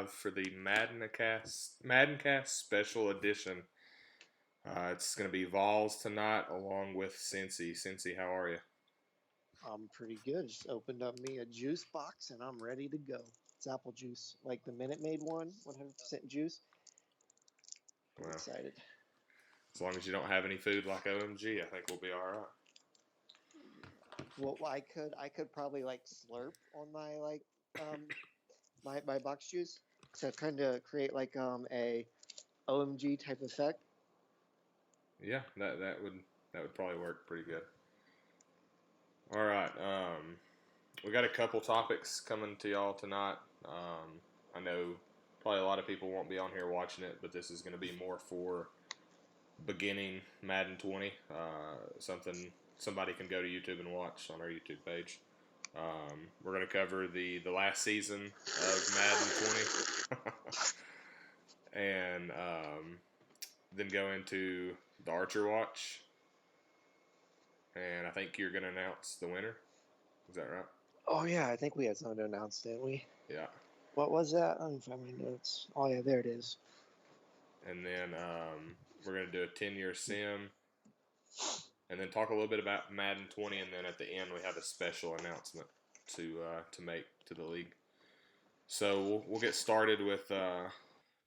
live for the MaddenCast special edition. It's going to be Vols tonight along with Cincy. Cincy, how are you? I'm pretty good. Just opened up me a juice box and I'm ready to go. It's apple juice, like the Minute Maid one, 100% juice. Pretty Well, excited. as long as you don't have any food like OMG, I think we'll be all right. Well, I could probably like slurp on my my box juice to kind of create like a OMG type effect. Yeah, that would probably work pretty good. All right, we got a couple topics coming to y'all tonight. I know probably a lot of people won't be on here watching it, but this is going to be more for beginning Madden 20. Something somebody can go to YouTube and watch on our YouTube page. We're going to cover the last season of Madden 20, and then go into the Archer Watch. And I think you're going to announce the winner. Is that right? Oh yeah, I think we had something to announce, didn't we? Yeah. What was that? Let me find my notes. Oh yeah, there it is. And then we're going to do a 10-year sim, and then talk a little bit about Madden 20, and then at the end we have a special announcement to make to the league. So we'll get started with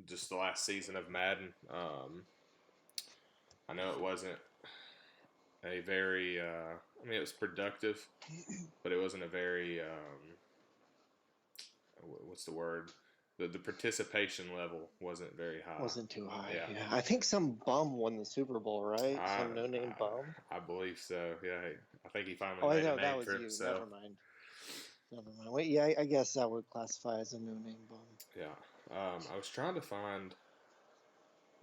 just the last season of Madden. I know it wasn't a very, it was productive, but it wasn't a very, what's the word? The participation level wasn't very high. Wasn't too high. Yeah. Yeah, I think some bum won the Super Bowl, right? Some I, no-name I bum. I believe so. Yeah, I think he finally Oh, I made a know that name was for you. Never himself. mind. Never mind. Wait, yeah, I guess that would classify as a no-name bum. Yeah. I was trying to find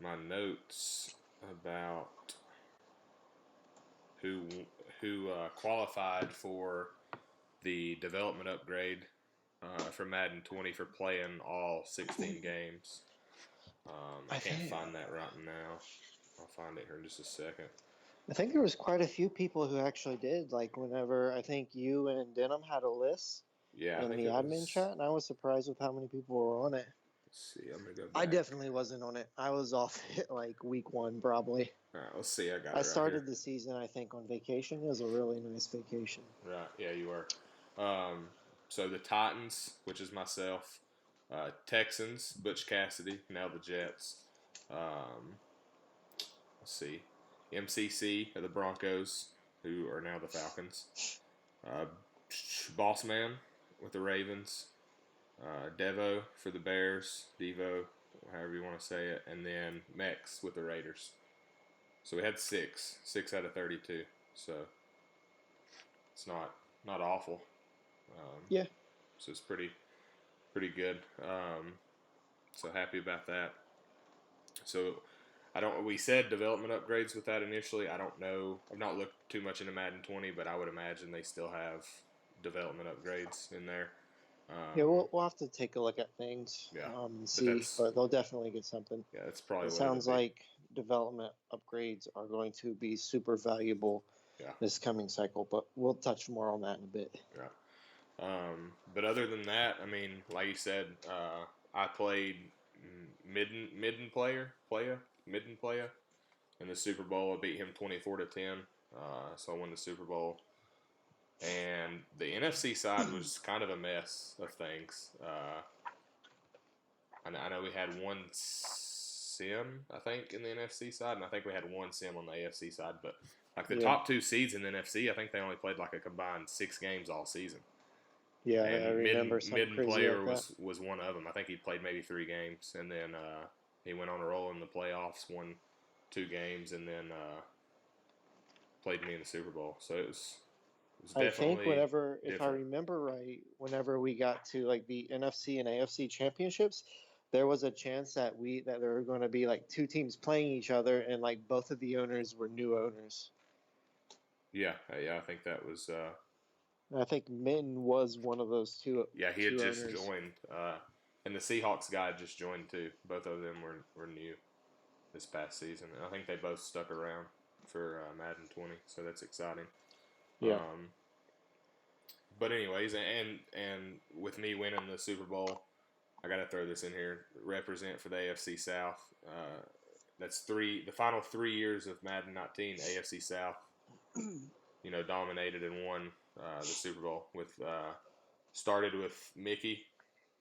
my notes about who qualified for the development upgrade for Madden 20 for playing all 16 games. I I can't think find that right now. I'll find it here in just a second. I think there was quite a few people who actually did. Like whenever I think you and Denham had a list Yeah, I in think the it admin was. chat, and I was surprised with how many people were on it. Let's see. I'm gonna go I back. definitely wasn't on it. I was off it like week one, probably. All right, let's see. I got I it right here. started the season, I think, on vacation. It was a really nice vacation. Right. Yeah, you were. Um, so the Titans, which is myself, Texans, Butch Cassidy, now the Jets. Um, let's see, MCC are the Broncos, who are now the Falcons. Uh, Boss Man with the Ravens. Devo for the Bears. Devo, however you want to say it, and then Mex with the Raiders. So we had six out of 32. So it's not awful. Um, Yeah, so it's pretty good. So happy about that. So I don't. We said development upgrades with that initially. I don't know. I've not looked too much into Madden 20, but I would imagine they still have development upgrades in there. yeah, Um, we'll have to take a look at things yeah, and but see, but they'll definitely get something. that's probably It what it'll sounds be. like development upgrades are going to be super valuable Yeah, this coming cycle, but we'll touch more on that in a bit. yeah. But other than that, I mean, like you said, I played midden player in the Super Bowl. I beat him 24-10, so I won the Super Bowl. And the NFC side was kind of a mess of things. I know we had one sim, I think, in the NFC side, and I think we had one sim on the AFC side. But like the Yeah, top two seeds in the NFC, I think they only played like a combined 6 games all season. yeah, I And remember something midden crazy player like that. was one of them. I think he played maybe 3 games, and then he went on a roll in the playoffs, won 2 games, and then played me in the Super Bowl. So it was I think definitely whenever, if I different. remember right, whenever we got to like the NFC and AFC championships, there was a chance that there were going to be like two teams playing each other, and like both of the owners were new owners. Yeah, yeah. I think that was. And I think Min was one of those two Yeah, he had two just owners. joined, and the Seahawks guy just joined too. Both of them were new this past season, and I think they both stuck around for Madden 20. So that's exciting. Yeah. But anyways, and with me winning the Super Bowl, I got to throw this in here. Represent for the AFC South. That's the final 3 years of Madden 19. AFC South, dominated and won the Super Bowl with. Started with Mickey,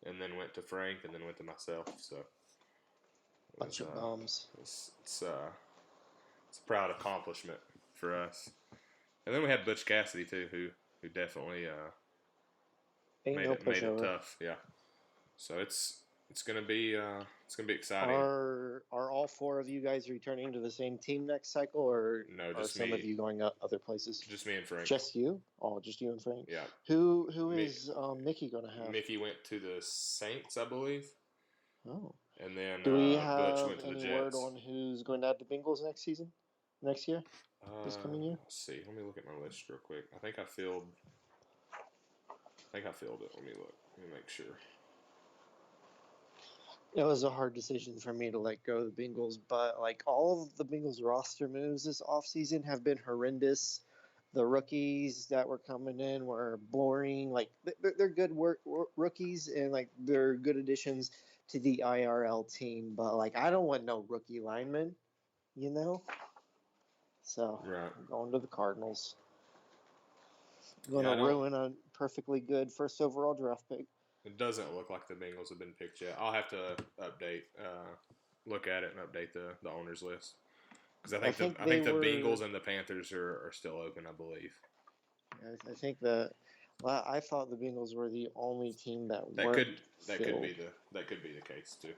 and then went to Frank, and then went to myself. So Bunch of bums. It's a proud accomplishment for us. And then we had Butch Cassidy too, who definitely made it tough. Yeah. So it's gonna be exciting. Are all 4 of you guys returning to the same team next cycle, or no? Just are some of you going other places? Just me and Frank. Just you? Oh, just you and Frank. Yeah. Who is Mickey going to have? Mickey went to the Saints, I believe. Oh. And then do we Butch have went to the any Jets. word on who's going to have the Bengals next year, this coming year? Let's see. Let me look at my list real quick. I think I filled it. Let me look. Let me make sure. It was a hard decision for me to let go of the Bengals, but like all of the Bengals roster moves this offseason have been horrendous. The rookies that were coming in were boring. Like they're good rookies, and like they're good additions to the IRL team. But like I don't want no rookie linemen, So right. I'm going to the Cardinals. I'm going to ruin a perfectly good first overall draft pick. It doesn't look like the Bengals have been picked yet. I'll have to look at it and update the owners list, because I think the Bengals and the Panthers are still open, I believe. I think I thought the Bengals were the only team that could be the case too.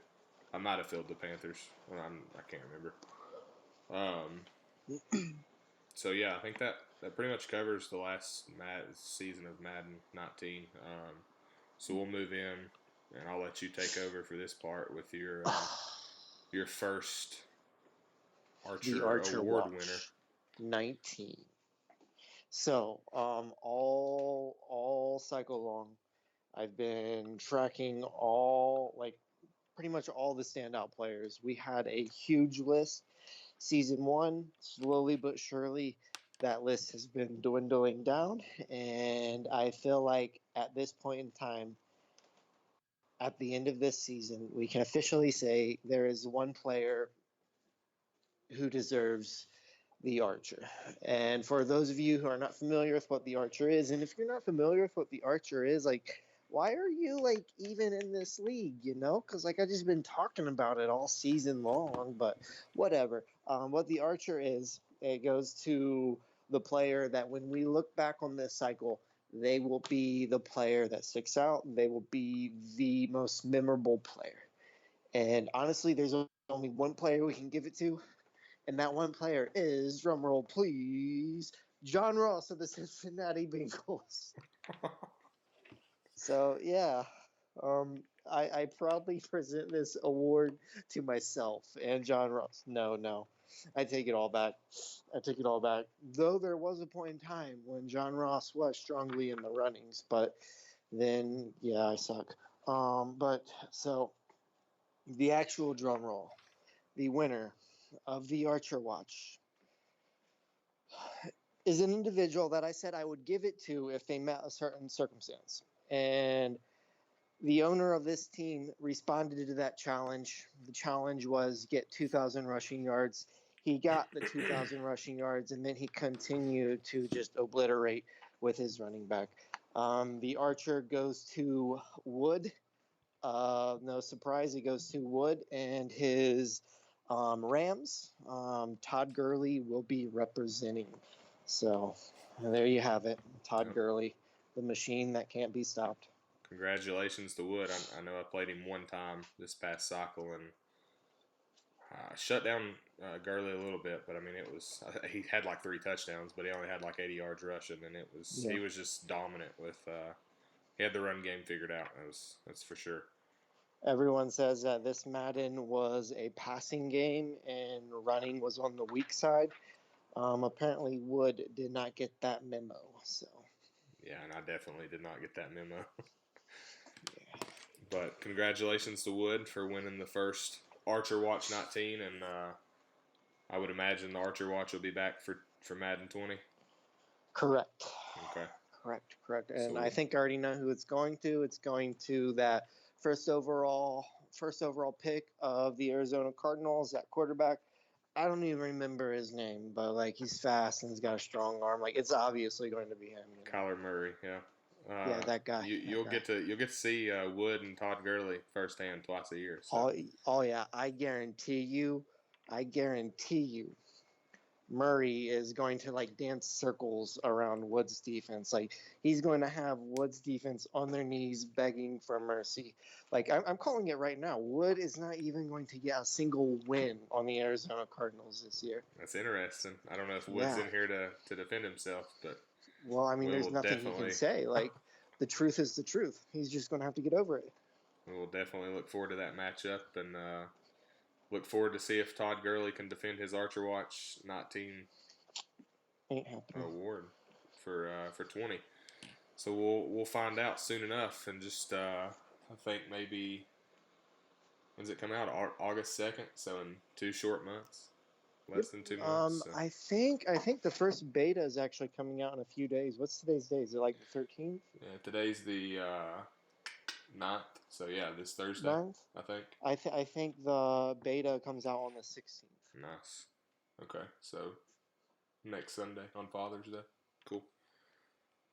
I might have filled the Panthers. I can't remember. So yeah, I think that pretty much covers the last season of Madden 19. So we'll move in, and I'll let you take over for this part with your first Archer Award winner. 19. So all cycle long, I've been tracking pretty much all the standout players. We had a huge list. Season 1, slowly but surely, that list has been dwindling down, and I feel like at this point in time, at the end of this season, we can officially say there is one player who deserves the Archer. And for those of you who are not familiar with what the Archer is, and if you're not familiar with what the Archer is, like, why are you even in this league, because I just been talking about it all season long, but whatever. What the Archer is, it goes to the player that when we look back on this cycle, they will be the player that sticks out. They will be the most memorable player. And honestly, there's only one player we can give it to, and that one player is, drumroll please, John Ross of the Cincinnati Bengals. So, yeah, I proudly present this award to myself and John Ross. No, I take it all back. Though there was a point in time when John Ross was strongly in the runnings, but then, yeah, I suck. So the actual drum roll, the winner of the Archer Watch is an individual that I said I would give it to if they met a certain circumstance. And the owner of this team responded to that challenge. The challenge was get 2,000 rushing yards. He got the 2,000 rushing yards, and then he continued to just obliterate with his running back. The Archer goes to Wood. No surprise, he goes to Wood and his Rams. Todd Gurley will be representing. So there you have it. Todd Gurley, the machine that can't be stopped. Congratulations to Wood. I know I played him one time this past cycle and shut down Gurley a little bit, but I mean he had 3 touchdowns, but he only had 80 yards rushing, and he was just dominant with. He had the run game figured out. That's for sure. Everyone says that this Madden was a passing game and running was on the weak side. Apparently, Wood did not get that memo. So. Yeah, and I definitely did not get that memo. Yeah. But congratulations to Wood for winning the first Archer Watch 19, and I would imagine the Archer Watch will be back for Madden 20. Correct. Okay. Correct. And so, I think I already know who it's going to. It's going to that first overall pick of the Arizona Cardinals at quarterback. I don't even remember his name, but like he's fast and he's got a strong arm. Like it's obviously going to be him. Kyler Murray, yeah. Yeah, that guy. You'll get to see Wood and Todd Gurley firsthand twice a year. So. Oh yeah, I guarantee you, Murray is going to like dance circles around Woods' defense. Like he's going to have Woods' defense on their knees begging for mercy. Like I'm calling it right now. Wood is not even going to get a single win on the Arizona Cardinals this year. That's interesting. I don't know if Wood's Yeah. in here to defend himself, but well, I mean, we there's will nothing he can say. Like the truth is the truth. He's just going to have to get over it. We will definitely look forward to that matchup and look forward to see if Todd Gurley can defend his Archer Watch 19 Ain't happening. award for 20. So we'll find out soon enough, and just I think maybe when does it come out? August 2nd, so in 2 short months, less than 2 months. So. I think the first beta is actually coming out in a few days. What's today's date? Is it like the 13th? Yeah, today's the 9th, so yeah, this Thursday, 9th? I think. I think the beta comes out on the 16th. Nice. Okay, so next Sunday on Father's Day. Cool.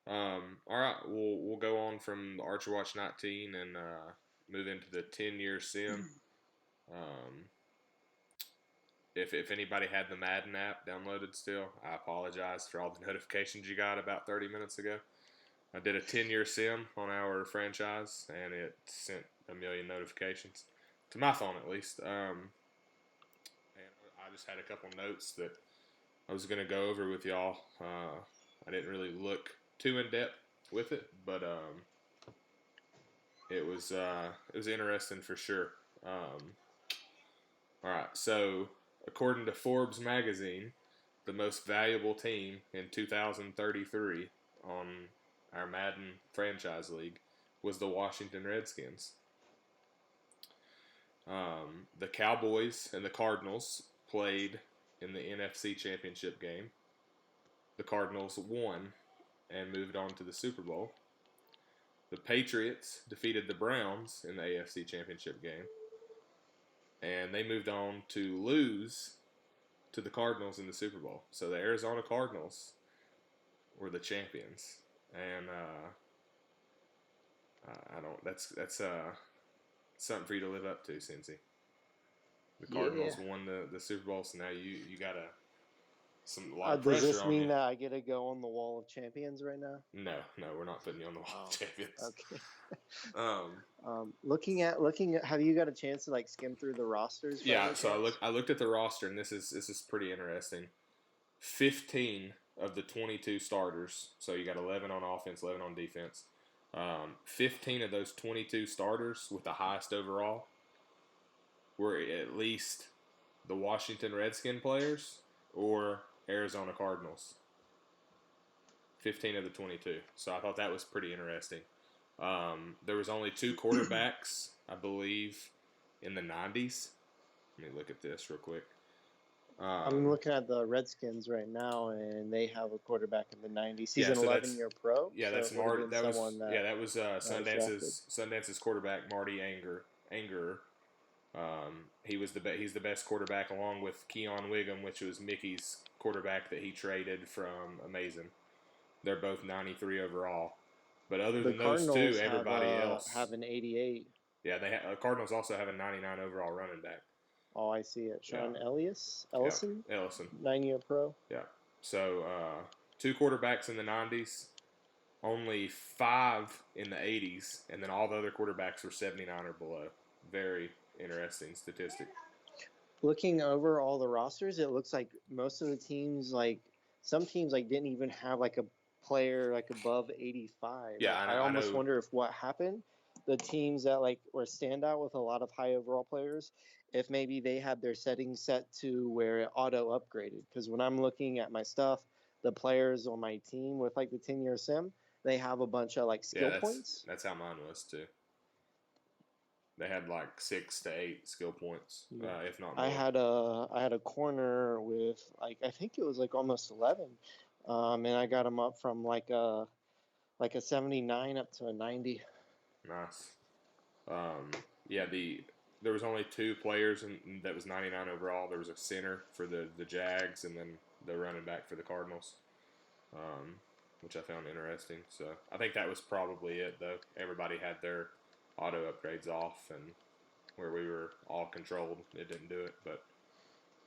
All right, we'll go on from the Archer Watch 19 and move into the 10-year sim. If anybody had the Madden app downloaded still, I apologize for all the notifications you got about 30 minutes ago. I did a 10-year sim on our franchise, and it sent a million notifications to my phone at least. And I just had a couple notes that I was going to go over with y'all. I didn't really look too in depth with it, but it was interesting for sure. All right, so according to Forbes magazine, the most valuable team in 2033 on our Madden franchise league was the Washington Redskins. The Cowboys and the Cardinals played in the NFC Championship game. The Cardinals won and moved on to the Super Bowl. The Patriots defeated the Browns in the AFC Championship game. And they moved on to lose to the Cardinals in the Super Bowl. So the Arizona Cardinals were the champions. And I don't. That's something for you to live up to, Cincy. The Cardinals won the Super Bowl, so now you got a lot of pressure on you. Does this mean that I get to go on the wall of champions right now? No, we're not putting you on the wall of champions. Okay. Looking at, have you got a chance to like skim through the rosters? Yeah, so I looked at the roster, and this is pretty interesting. 15 of the 22 starters, so you got 11 on offense, 11 on defense. 15 of those 22 starters with the highest overall were at least the Washington Redskin players or Arizona Cardinals. 15 of the 22. So I thought that was pretty interesting. There was only 2 quarterbacks, I believe, in the 90s. Let me look at this real quick. I'm looking at the Redskins right now, and they have a quarterback in the 90s. He's an 11-year pro. Yeah, so that's Marty. That was Sundance's Sundance's quarterback, Marty Angerer. He's the best quarterback, along with Keon Wiggum, which was Mickey's quarterback that he traded from Amazing. They're both 93 overall. But other than those two, everybody else have an 88. Yeah, Cardinals also have a 99 overall running back. Oh, I see it. Sean Ellison? Yeah, Ellison. 9-year pro. Yeah. So 2 quarterbacks in the 90s, only 5 in the 80s, and then all the other quarterbacks were 79 or below. Very interesting statistic. Looking over all the rosters, it looks like most of the teams, like some teams, like didn't even have like a player like above 85. Yeah, I almost wonder if what happened. The teams that like were standout with a lot of high overall players, if maybe they had their settings set to where it auto upgraded. Because when I'm looking at my stuff, the players on my team with like the 10-year sim, they have a bunch of like skill points. That's how mine was too. They had like 6 to 8 skill points, if not more. I had a corner with like I think it was like almost 11, and I got him up from like a 79 up to a 90. Nice. Yeah, there was only two players that was 99 overall. There was a center for the Jags, and then the running back for the Cardinals, which I found interesting. So I think that was probably it, though. Everybody had their auto upgrades off, and where we were all controlled, it didn't do it. But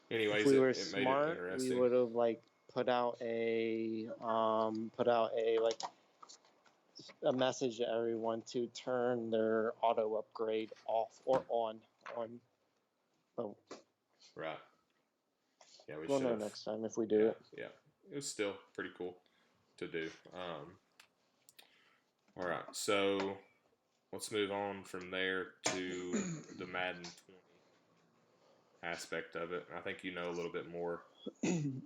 If anyways, we were it made it smart, we interesting. would have like put out a message to everyone to turn their auto upgrade off or on. Oh, Right. Yeah, we we'll should know have. next time if we do Yeah, it. yeah. It was still pretty cool to do. All right, so let's move on from there to the Madden 20 aspect of it. I think you know a little bit more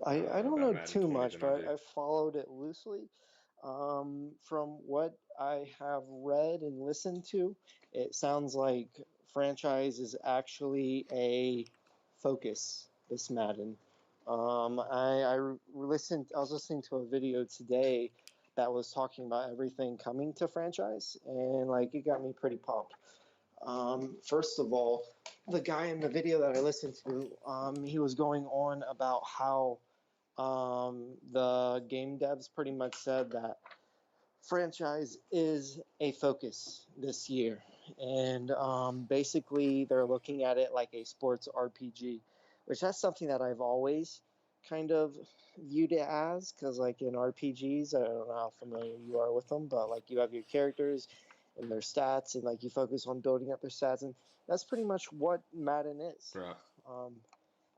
I don't about know Madden too 20 much, than I but do. I followed it loosely. From what I have read and listened to, it sounds like franchise is actually a focus this Madden. I was listening to a video today that was talking about everything coming to franchise, and like it got me pretty pumped. First of all, the guy in the video that I listened to, he was going on about how the game devs pretty much said that franchise is a focus this year. And basically, they're looking at it like a sports RPG, which that's something that I've always kind of viewed it as. Because, like in RPGs, I don't know how familiar you are with them, but like you have your characters and their stats, and like you focus on building up their stats. And that's pretty much what Madden is. Right. Um,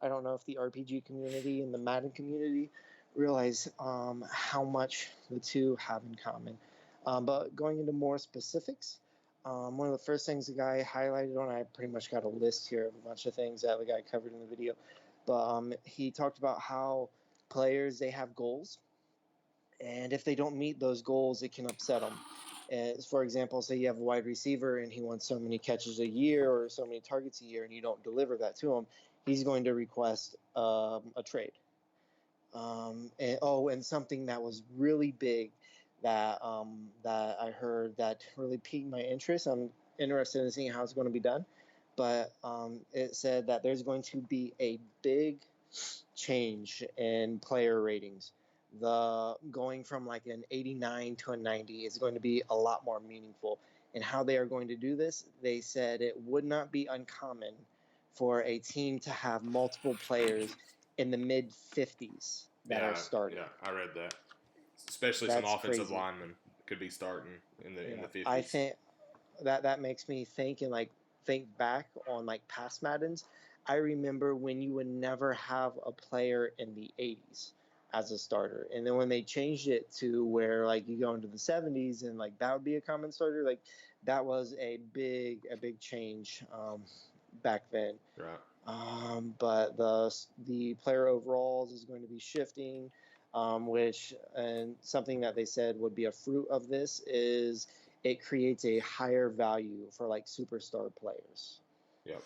I don't know if the RPG community and the Madden community realize how much the two have in common. But going into more specifics, one of the first things the guy highlighted on, I pretty much got a list here of a bunch of things that the guy covered in the video. But he talked about how players, they have goals, and if they don't meet those goals, it can upset them. For example, say you have a wide receiver and he wants so many catches a year or so many targets a year, and you don't deliver that to him, he's going to request a trade. And something that was really big that I heard that really piqued my interest. I'm interested in seeing how it's going to be done, but it said that there's going to be a big change in player ratings. The going from like an 89 to a 90 is going to be a lot more meaningful. And how they are going to do this, they said it would not be uncommon for a team to have multiple players in the mid 50s that are starting. Yeah, I read that. Especially some That's offensive crazy. linemen could be starting in Yeah, the I 50s. think that makes me think and like think back on like past Maddens. I remember when you would never have a player in the 80s as a starter, and then when they changed it to where like you go into the 70s and like that would be a common starter, like that was a big change back then. Right. But the player overalls is going to be shifting, which and something that they said would be a fruit of this is it creates a higher value for like superstar players. Yep.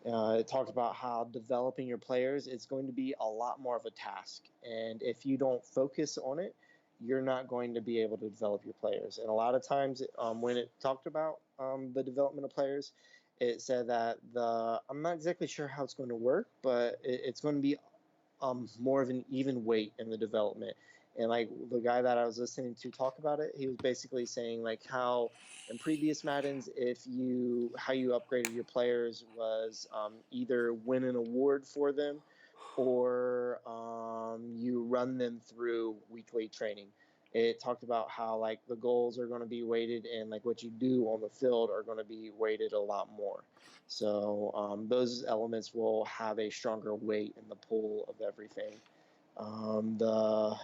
It talked about how developing your players is going to be a lot more of a task, and if you don't focus on it, you're not going to be able to develop your players. And a lot of times, when it talked about the development of players, it said that I'm not exactly sure how it's going to work, but it's going to be more of an even weight in the development. And like the guy that I was listening to talk about it, he was basically saying like how in previous Maddens, how you upgraded your players was either win an award for them or you run them through weekly training. It talked about how like the goals are going to be weighted and like what you do on the field are going to be weighted a lot more. So those elements will have a stronger weight in the pool of everything.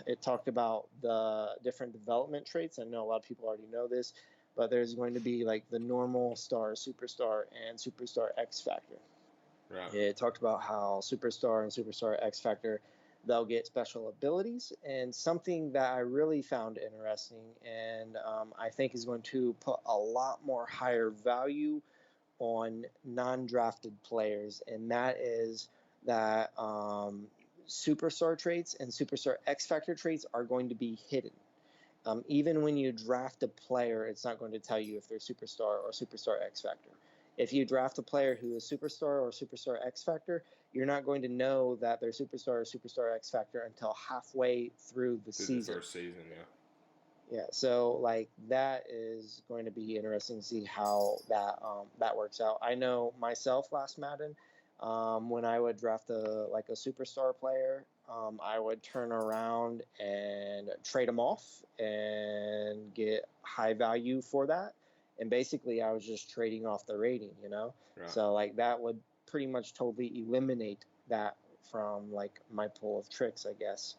It talked about the different development traits. I know a lot of people already know this, but there's going to be like the normal star, superstar, and superstar X factor. Right. It talked about how superstar and superstar X factor, they'll get special abilities, and something that I really found interesting and I think is going to put a lot more higher value on non-drafted players, and that is that superstar traits and superstar X factor traits are going to be hidden. Even when you draft a player, it's not going to tell you if they're superstar or superstar X Factor. If you draft a player who is superstar or superstar X Factor, you're not going to know that they're superstar or superstar X Factor until halfway through the season. The first season, yeah. Yeah, so like that is going to be interesting to see how that works out. I know myself last Madden, when I would draft a superstar player, I would turn around and trade them off and get high value for that. And basically, I was just trading off the rating, you know. Right. So like that would pretty much totally eliminate that from like my pool of tricks, I guess.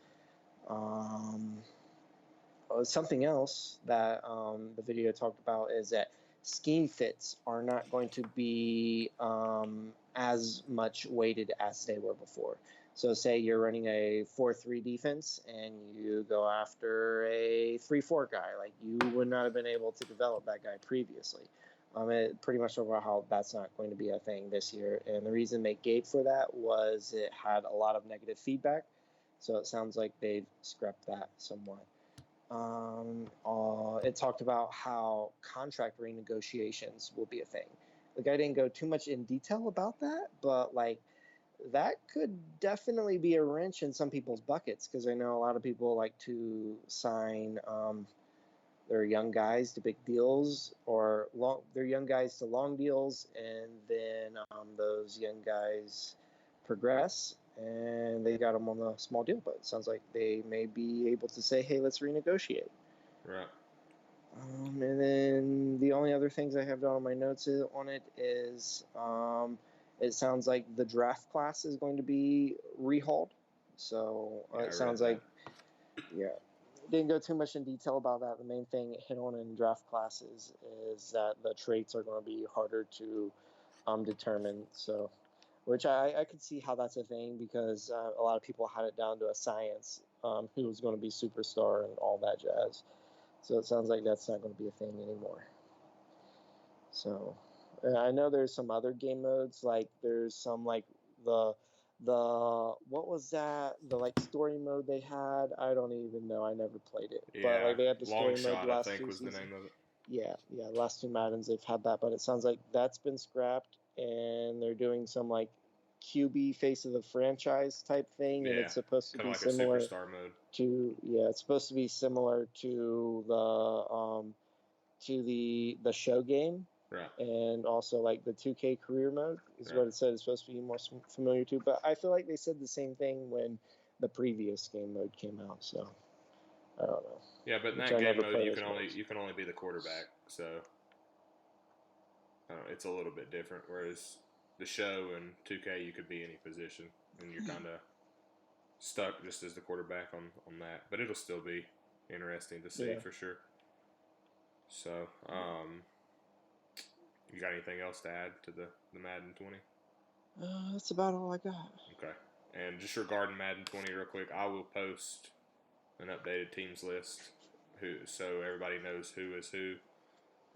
Something else that the video talked about is that scheme fits are not going to be as much weighted as they were before. So say you're running a 4-3 defense and you go after a 3-4 guy, like you would not have been able to develop that guy previously. It pretty much about how that's not going to be a thing this year. And the reason they gave for that was it had a lot of negative feedback. So it sounds like they've scrapped that somewhat. It talked about how contract renegotiations will be a thing. Like I didn't go too much in detail about that, but like that could definitely be a wrench in some people's buckets because I know a lot of people like to sign their young guys to big deals or their young guys to long deals, and then those young guys progress and they got them on the small deal, but it sounds like they may be able to say, hey, let's renegotiate. Right. And then the only other things I have down on my notes on it is it sounds like the draft class is going to be rehauled. So it sounds like, yeah, didn't go too much in detail about that. The main thing it hit on in draft classes is that the traits are going to be harder to determine. So, which I could see how that's a thing because a lot of people had it down to a science who was going to be superstar and all that jazz. So it sounds like that's not going to be a thing anymore. So I know there's some other game modes, like there's some like the what was that? The like story mode they had. I don't even know. I never played it. Yeah, but like they had the story Long mode Shot, the last I think, two was seasons. the name of it. Yeah, last two Maddens they've had that, but it sounds like that's been scrapped and they're doing some like QB face of the franchise type thing, and it's supposed to be like similar a superstar mode. It's supposed to be similar to the show game, right? And also like the 2K career mode is right. what it said it's supposed to be more familiar to. But I feel like they said the same thing when the previous game mode came out, so I don't know. Yeah, but in that game mode you can only be the quarterback, so it's a little bit different. Whereas the show and 2K you could be any position, and you're kind of stuck just as the quarterback on that. But it'll still be interesting to see for sure. So, you got anything else to add to the Madden 20? That's about all I got. Okay. And just regarding Madden 20 real quick, I will post an updated teams list so everybody knows who is who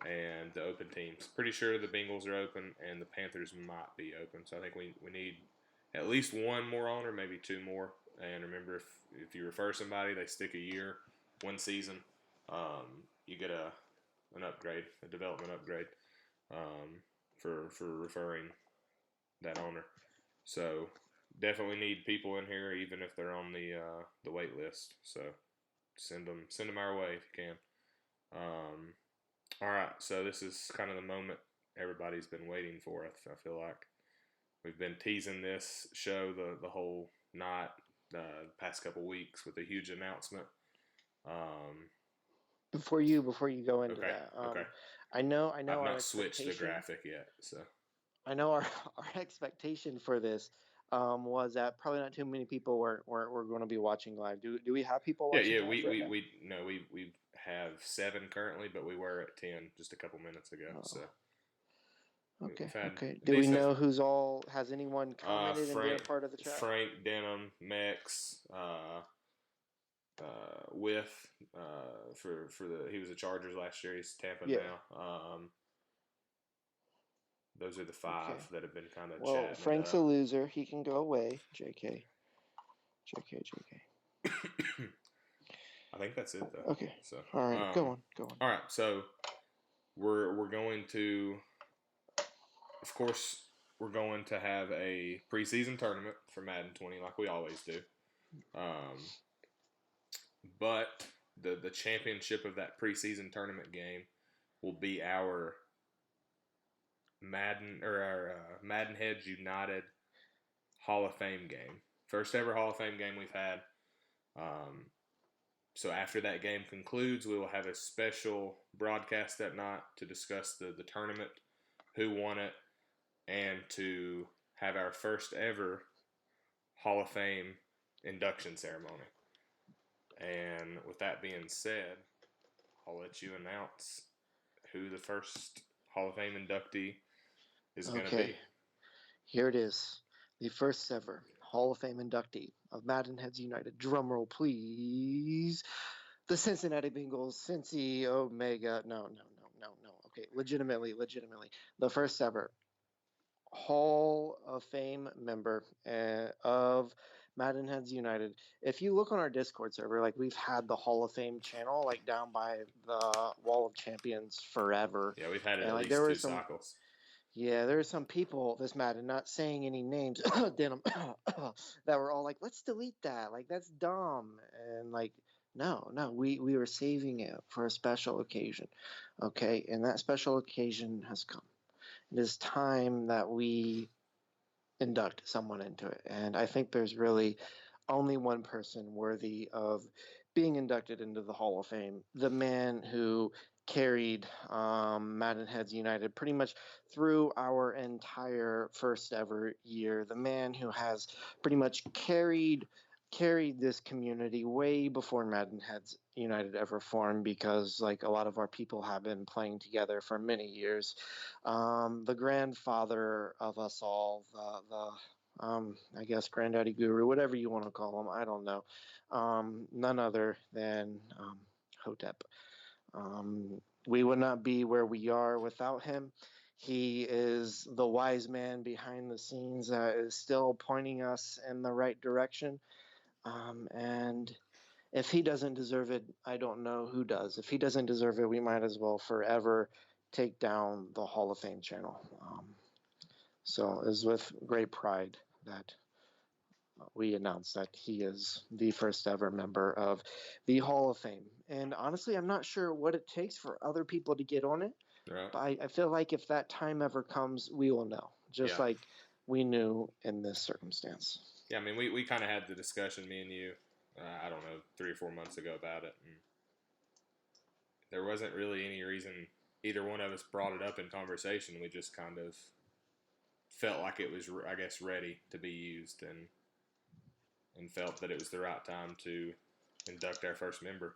and the open teams. Pretty sure the Bengals are open and the Panthers might be open. So I think we need at least one more on or maybe two more. And remember, if you refer somebody, they stick a year, one season, you get an upgrade, a development upgrade for referring that owner. So definitely need people in here, even if they're on the wait list. So send them our way if you can. All right, so this is kind of the moment everybody's been waiting for. I feel like we've been teasing this show the whole night, the past couple weeks with a huge announcement. Before you go into that, I know. I've not switched the graphic yet, so I know our expectation for this was that probably not too many people were going to be watching live. Do we have people watching? Yeah. We have 7 currently, but we were at 10 just a couple minutes ago. So okay. Do we know who's all? Has anyone commented and been a part of the chat? Frank Denham, Mex, with for the he was a Chargers last year. He's Tampa now. Those are the 5 that have been kind of chatting. Well, Frank's a loser. He can go away. JK. I think that's it though. Okay. So, All right. Go on. all right. So we're going to, of course, we're going to have a preseason tournament for Madden 20, like we always do. But the championship of that preseason tournament game will be our Madden Heads United Hall of Fame game. First ever Hall of Fame game we've had. So after that game concludes, we will have a special broadcast that night to discuss the tournament, who won it, and to have our first ever Hall of Fame induction ceremony. And with that being said, I'll let you announce who the first Hall of Fame inductee is going to be. Here it is. The first ever Hall of Fame inductee of Madden Heads United. Drumroll, please. The Cincinnati Bengals, Cincy Omega. No. Okay, legitimately. The first ever Hall of Fame member of Madden Heads United. If you look on our Discord server, like we've had the Hall of Fame channel like down by the Wall of Champions forever. Yeah, we've had it at least two cycles. Yeah, there were some people this Madden, not saying any names, denim, that were all like, "Let's delete that. Like that's dumb." And like, no, we were saving it for a special occasion, okay? And that special occasion has come. It is time that we induct someone into it. And I think there's really only one person worthy of being inducted into the Hall of Fame. The man who carried Madden Heads United pretty much through our entire first ever year. The man who has pretty much carried this community way before Madden Heads United ever formed, because like a lot of our people have been playing together for many years. The grandfather of us all, I guess granddaddy guru, whatever you want to call him, I don't know. None other than Hotep. We would not be where we are without him. He is the wise man behind the scenes that is still pointing us in the right direction. And if he doesn't deserve it, I don't know who does. If he doesn't deserve it, we might as well forever take down the Hall of Fame channel. So it is with great pride that we announce that he is the first ever member of the Hall of Fame. And honestly, I'm not sure what it takes for other people to get on it. Right. But I feel like if that time ever comes, we will know. Just like we knew in this circumstance. Yeah, I mean, we kind of had the discussion, me and you, I don't know, 3 or 4 months ago about it. And there wasn't really any reason either one of us brought it up in conversation. We just kind of felt like it was, I guess, ready to be used, and felt that it was the right time to induct our first member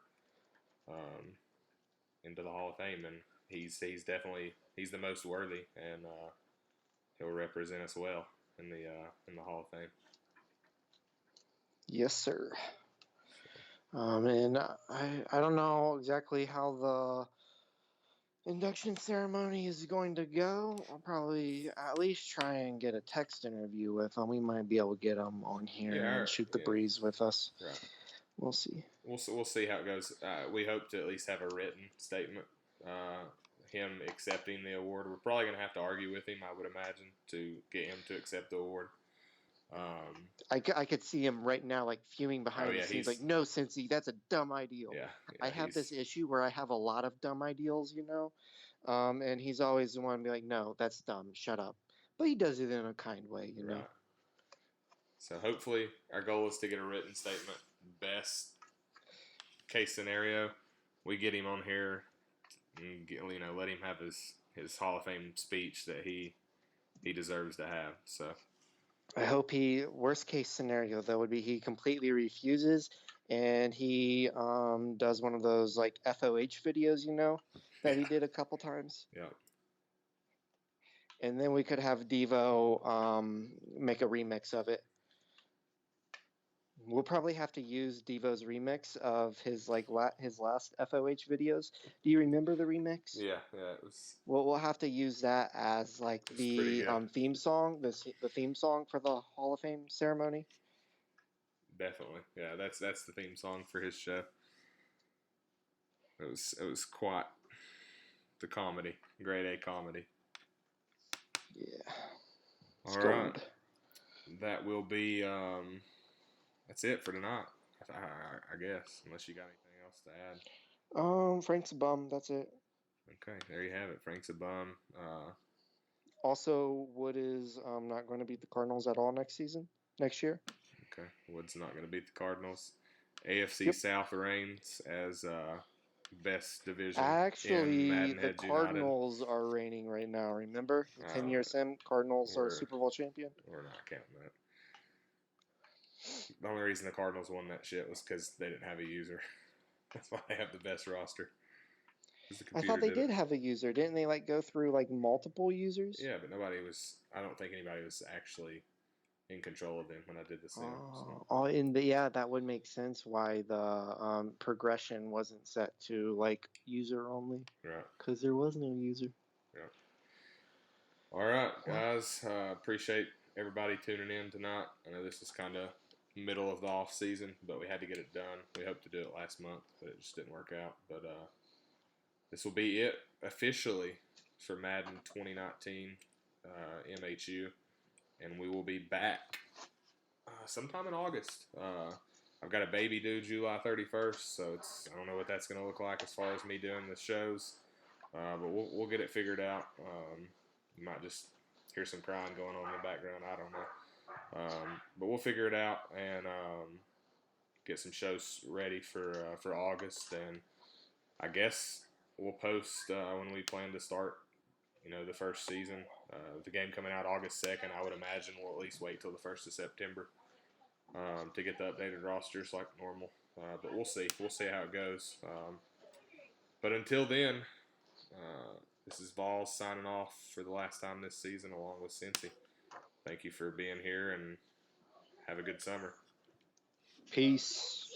into the Hall of Fame. And he's definitely the most worthy, and he'll represent us well in the Hall of Fame. Yes, sir. And I don't know exactly how the induction ceremony is going to go. I'll probably at least try and get a text interview with him. We might be able to get him on here and shoot the breeze with us. Right. We'll see. We'll see how it goes. We hope to at least have a written statement. Him accepting the award. We're probably going to have to argue with him, I would imagine, to get him to accept the award. I could see him right now, like fuming behind the scenes, like, "No, Cincy, that's a dumb ideal." Yeah, I have this issue where I have a lot of dumb ideals, and he's always the one to be like, "No, that's dumb. Shut up." But he does it in a kind way, you know. So hopefully, our goal is to get a written statement. Best case scenario, we get him on here and let him have his Hall of Fame speech that he deserves to have. So I hope worst case scenario though would be he completely refuses and he does one of those like FOH videos, that he did a couple times. Yeah. And then we could have Devo make a remix of it. We'll probably have to use Devo's remix of his his last FOH videos. Do you remember the remix? Yeah, it was. Well, we'll have to use that as like the theme song, the theme song for the Hall of Fame ceremony. Definitely, yeah. That's the theme song for his show. it was quite the comedy, grade A comedy. Yeah. All right, that will be that's it for tonight. I guess, unless you got anything else to add. Frank's a bum. That's it. Okay, there you have it. Frank's a bum. Also, Wood is not going to beat the Cardinals at all next year. Okay, Wood's not going to beat the Cardinals. AFC Yep. South reigns as best division in Actually, the Maddenheads United. Cardinals are reigning right now. Remember, the 10-year sim, Cardinals are Super Bowl champion. We're not counting that. The only reason the Cardinals won that shit was because they didn't have a user. That's why they have the best roster. I thought they did have a user. Didn't they go through multiple users? Yeah, but nobody was. I don't think anybody was actually in control of them when I did the sim. Yeah, that would make sense why the progression wasn't set to user only. Right. Because there was no user. Yeah. All right, guys. Appreciate everybody tuning in tonight. I know this is kind of middle of the off season, but we had to get it done. We hoped to do it last month, but it just didn't work out. But this will be it officially for Madden 2019 MHU, and we will be back sometime in August. I've got a baby due July 31st, so I don't know what that's going to look like as far as me doing the shows, but we'll get it figured out. You might just hear some crying going on in the background. I don't know, but we'll figure it out and get some shows ready for August, and I guess we'll post when we plan to start. The first season. The game coming out August 2nd, I would imagine we'll at least wait till the 1st of September to get the updated rosters like normal. But we'll see. We'll see how it goes. But until then, this is Vols signing off for the last time this season along with Cincy. Thank you for being here and have a good summer. Peace.